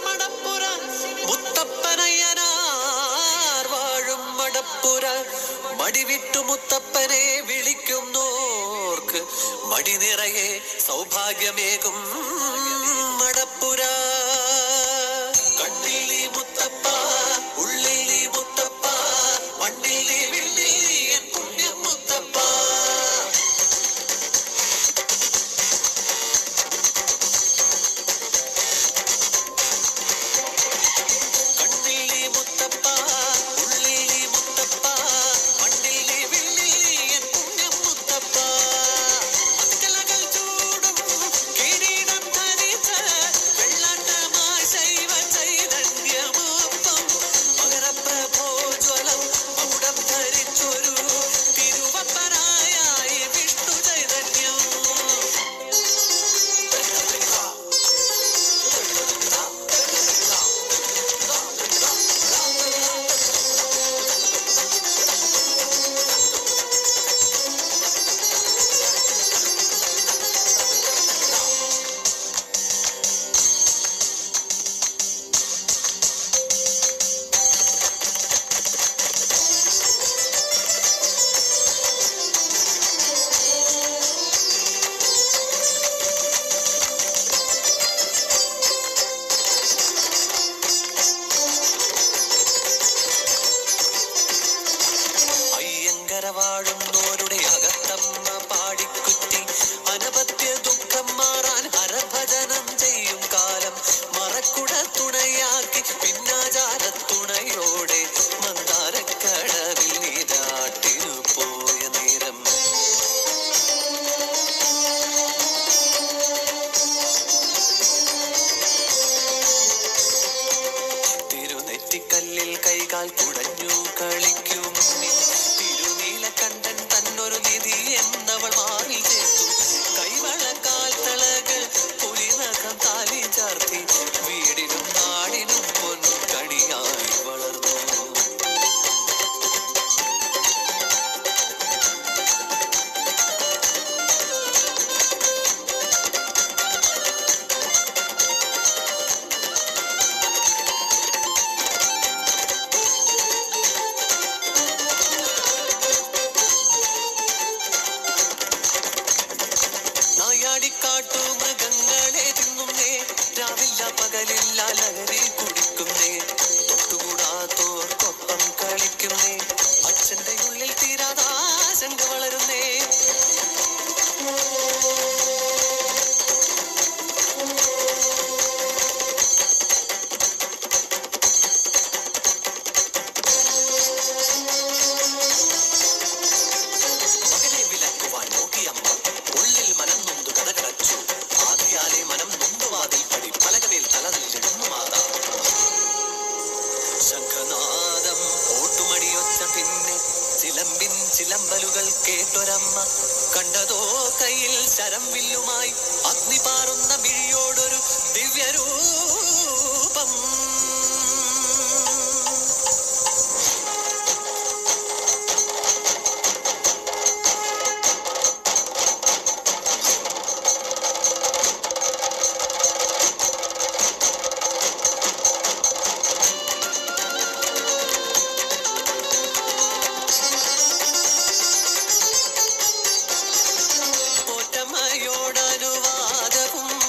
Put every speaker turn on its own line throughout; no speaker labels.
മടപ്പുര മുത്തപ്പനയ്യനാർ വാഴും മടപ്പുര മടിവിട്ടു മുത്തപ്പനെ വിളിക്കുന്നോർക്ക് മടി നിറയെ സൗഭാഗ്യമേകും മടപ്പുര. കണ്ണിൽ നീ മുത്തപ്പ, ഉള്ളിൽ നീ മുത്തപ്പ, മണ്ണിൽ നീ വിണ്ണിൽ നീ എൻ പുണ്യം മുത്തപ്പ. വാഴുന്നോരുടെ അകത്തമ്മ പാടിക്കുറ്റി അനപത്യ ദുഃഖം മാറാൻ ഹരഭജനം ചെയ്യും കാലം മറക്കുട തുണയാക്കി പിന്നാചാരത്തുണയോടെ മന്ദാരക്കടവിൽ നീരാട്ടിനു പോയ നേരം തിരുനെറ്റിക്കല്ലിൽ കൈകാൽ കുടഞ്ഞു കളിക്കും കണ്ടൻ തന്നൊരു നിധി എന്നവൾ മാറി ചേർത്തു കൈവളക്കാൽ തളകൾ പുലിനഖം താലി ചാർത്തി വീടിനും നാടിനും പൊൻകണിയായി വളർന്നു. കാട്ടു മൃഗങ്ങളെ തിന്നുന്നേ രാവില്ല പകലില്ല ലഹരി കുടിക്കുന്നേ തൊട്ടുകൂടാത്തോർക്കൊപ്പം കളിക്കുന്നേ അച്ഛന്റെ ഉള്ളിൽ തീരാതാശങ്ക വളരുന്നേ. മകനെ വിലക്കുവാൻ നോക്കിയമ്മ ഉള്ളിൽ മനം നൊന്തു കഥകടച്ചു ആദ്യാലെ മനം നൊന്തുവാതിൽ പടി പലകമേൽ തലനില്ലിടുന്നു മാതാ. ശംഖനാദം ഓട്ടുമണിയൊച്ച പിന്നെ ചിലമ്പിൻ ചിലമ്പലുകൾ കേട്ടൊരമ്മ കണ്ടതോ കയ്യിൽ ശരം വില്ലുമായി അഗ്നി പാറുന്ന മിഴിയോടൊരു ദിവ്യരൂപം. അനുവാദവും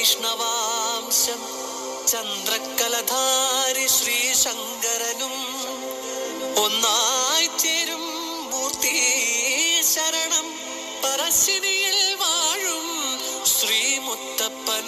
വൈഷ്ണവാംശം ചന്ദ്രക്കലധാരി ശ്രീശങ്കരനും ഒന്നായി ചേരും മൂർത്തി ശരണം പറശ്ശിനിയിൽ വാഴും ശ്രീമുത്തപ്പൻ.